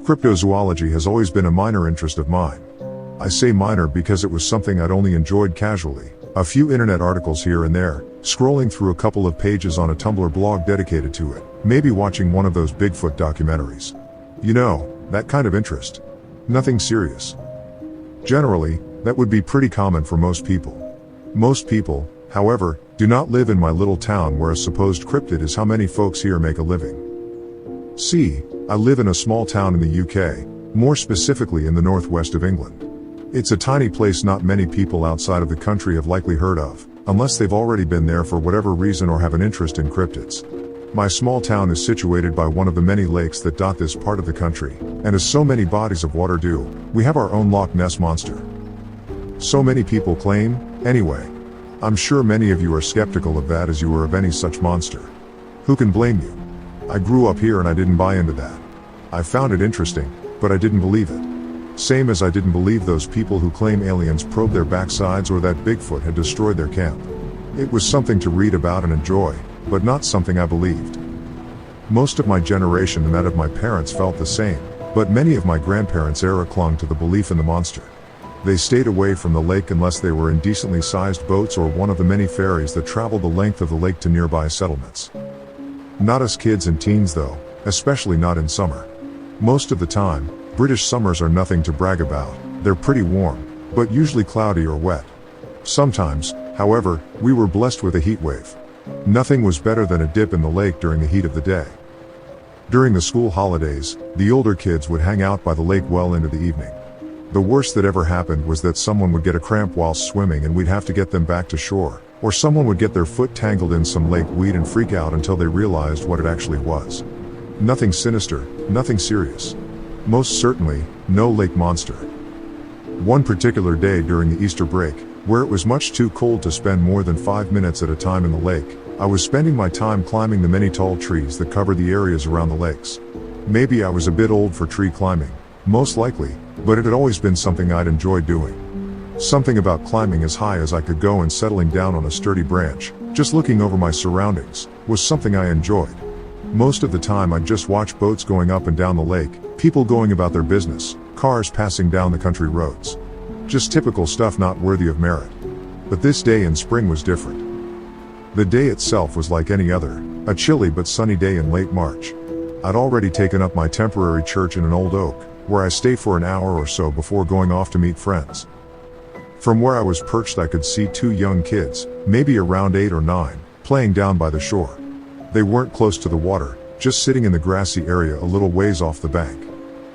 Cryptozoology has always been a minor interest of mine. I say minor because it was something I'd only enjoyed casually, a few internet articles here and there, scrolling through a couple of pages on a Tumblr blog dedicated to it, maybe watching one of those Bigfoot documentaries. You know, that kind of interest. Nothing serious. Generally, that would be pretty common for most people. Most people, however, do not live in my little town where a supposed cryptid is how many folks here make a living. See, I live in a small town in the UK, more specifically in the northwest of England. It's a tiny place not many people outside of the country have likely heard of, unless they've already been there for whatever reason or have an interest in cryptids. My small town is situated by one of the many lakes that dot this part of the country, and as so many bodies of water do, we have our own Loch Ness monster. So many people claim, anyway. I'm sure many of you are skeptical of that as you are of any such monster. Who can blame you? I grew up here and I didn't buy into that. I found it interesting, but I didn't believe it. Same as I didn't believe those people who claim aliens probed their backsides or that Bigfoot had destroyed their camp. It was something to read about and enjoy, but not something I believed. Most of my generation and that of my parents felt the same, but many of my grandparents' era clung to the belief in the monster. They stayed away from the lake unless they were in decently sized boats or one of the many ferries that traveled the length of the lake to nearby settlements. Not us kids and teens though, especially not in summer. Most of the time, British summers are nothing to brag about. They're pretty warm, but usually cloudy or wet. Sometimes, however, we were blessed with a heat wave. Nothing was better than a dip in the lake during the heat of the day. During the school holidays, the older kids would hang out by the lake well into the evening. The worst that ever happened was that someone would get a cramp while swimming and we'd have to get them back to shore, or someone would get their foot tangled in some lake weed and freak out until they realized what it actually was. Nothing sinister, nothing serious. Most certainly, no lake monster. One particular day during the Easter break, where it was much too cold to spend more than 5 minutes at a time in the lake, I was spending my time climbing the many tall trees that cover the areas around the lakes. Maybe I was a bit old for tree climbing, most likely, but it had always been something I'd enjoyed doing. Something about climbing as high as I could go and settling down on a sturdy branch, just looking over my surroundings, was something I enjoyed. Most of the time I'd just watch boats going up and down the lake, people going about their business, cars passing down the country roads. Just typical stuff not worthy of merit. But this day in spring was different. The day itself was like any other, a chilly but sunny day in late March. I'd already taken up my temporary church in an old oak, where I stay for an hour or so before going off to meet friends. From where I was perched I could see two young kids, maybe around 8 or 9, playing down by the shore. They weren't close to the water, just sitting in the grassy area a little ways off the bank.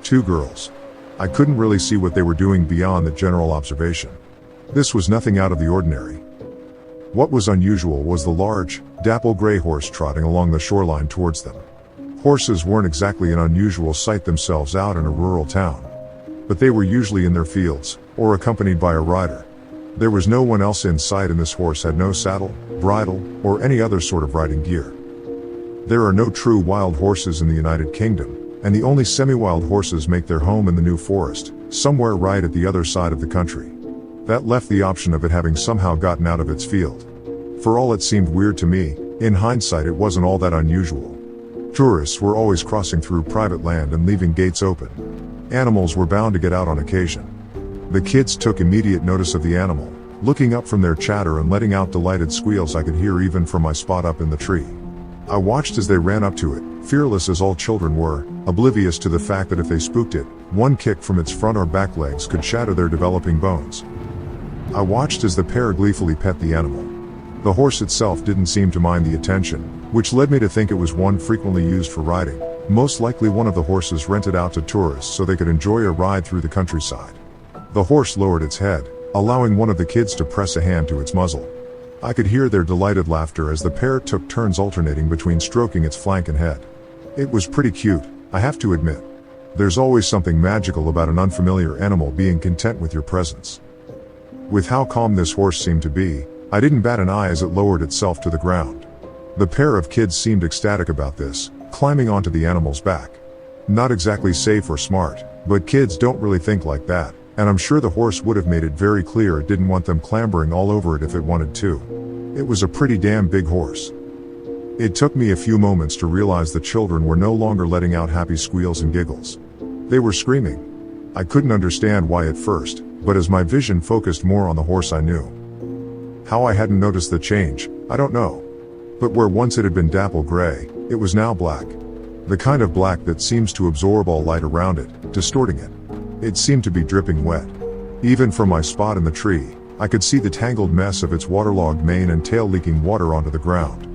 2 girls. I couldn't really see what they were doing beyond the general observation. This was nothing out of the ordinary. What was unusual was the large, dapple gray horse trotting along the shoreline towards them. Horses weren't exactly an unusual sight themselves out in a rural town. But they were usually in their fields, or accompanied by a rider. There was no one else in sight and this horse had no saddle, bridle, or any other sort of riding gear. There are no true wild horses in the United Kingdom, and the only semi-wild horses make their home in the New Forest, somewhere right at the other side of the country. That left the option of it having somehow gotten out of its field. For all it seemed weird to me, in hindsight it wasn't all that unusual. Tourists were always crossing through private land and leaving gates open. Animals were bound to get out on occasion. The kids took immediate notice of the animal, looking up from their chatter and letting out delighted squeals I could hear even from my spot up in the tree. I watched as they ran up to it, fearless as all children were, oblivious to the fact that if they spooked it, one kick from its front or back legs could shatter their developing bones. I watched as the pair gleefully pet the animal. The horse itself didn't seem to mind the attention, which led me to think it was one frequently used for riding, most likely one of the horses rented out to tourists so they could enjoy a ride through the countryside. The horse lowered its head, allowing one of the kids to press a hand to its muzzle. I could hear their delighted laughter as the pair took turns alternating between stroking its flank and head. It was pretty cute, I have to admit. There's always something magical about an unfamiliar animal being content with your presence. With how calm this horse seemed to be, I didn't bat an eye as it lowered itself to the ground. The pair of kids seemed ecstatic about this, climbing onto the animal's back. Not exactly safe or smart, but kids don't really think like that, and I'm sure the horse would have made it very clear it didn't want them clambering all over it if it wanted to. It was a pretty damn big horse. It took me a few moments to realize the children were no longer letting out happy squeals and giggles. They were screaming. I couldn't understand why at first, but as my vision focused more on the horse I knew. How I hadn't noticed the change, I don't know. But where once it had been dapple gray, it was now black. The kind of black that seems to absorb all light around it, distorting it. It seemed to be dripping wet. Even from my spot in the tree, I could see the tangled mess of its waterlogged mane and tail leaking water onto the ground.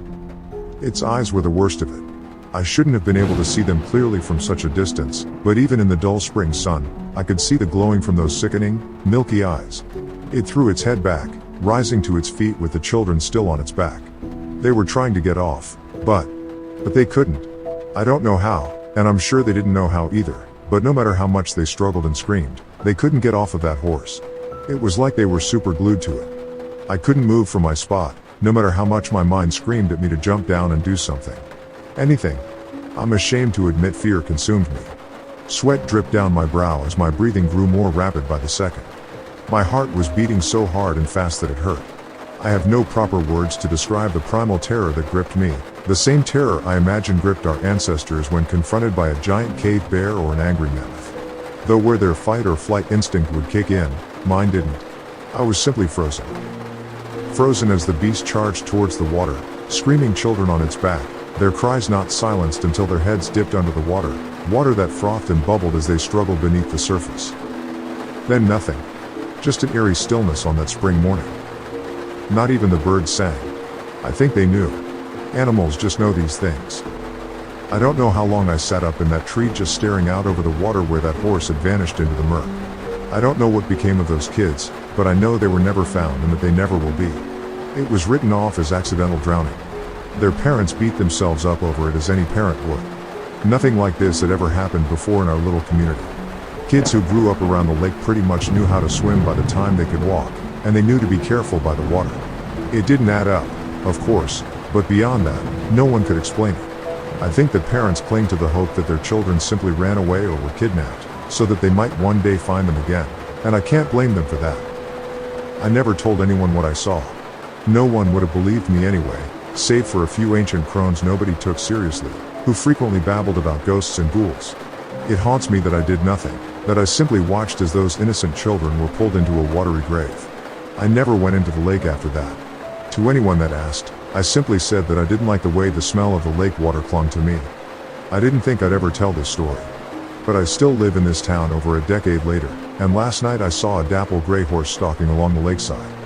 Its eyes were the worst of it. I shouldn't have been able to see them clearly from such a distance, but even in the dull spring sun, I could see the glowing from those sickening, milky eyes. It threw its head back, rising to its feet with the children still on its back. They were trying to get off, but they couldn't. I don't know how, and I'm sure they didn't know how either, but no matter how much they struggled and screamed, they couldn't get off of that horse. It was like they were super glued to it. I couldn't move from my spot, no matter how much my mind screamed at me to jump down and do something. Anything. I'm ashamed to admit fear consumed me. Sweat dripped down my brow as my breathing grew more rapid by the second. My heart was beating so hard and fast that it hurt. I have no proper words to describe the primal terror that gripped me, the same terror I imagine gripped our ancestors when confronted by a giant cave bear or an angry mammoth. Though where their fight or flight instinct would kick in, mine didn't. I was simply frozen. Frozen as the beast charged towards the water, screaming children on its back, their cries not silenced until their heads dipped under the water that frothed and bubbled as they struggled beneath the surface. Then nothing. Just an eerie stillness on that spring morning. Not even the birds sang. I think they knew. Animals just know these things. I don't know how long I sat up in that tree just staring out over the water where that horse had vanished into the murk. I don't know what became of those kids, but I know they were never found and that they never will be. It was written off as accidental drowning. Their parents beat themselves up over it as any parent would. Nothing like this had ever happened before in our little community. Kids who grew up around the lake pretty much knew how to swim by the time they could walk, and they knew to be careful by the water. It didn't add up, of course, but beyond that, no one could explain it. I think that parents cling to the hope that their children simply ran away or were kidnapped, so that they might one day find them again, and I can't blame them for that. I never told anyone what I saw. No one would have believed me anyway, save for a few ancient crones nobody took seriously, who frequently babbled about ghosts and ghouls. It haunts me that I did nothing, that I simply watched as those innocent children were pulled into a watery grave. I never went into the lake after that. To anyone that asked, I simply said that I didn't like the way the smell of the lake water clung to me. I didn't think I'd ever tell this story. But I still live in this town over a decade later, and last night I saw a dapple gray horse stalking along the lakeside.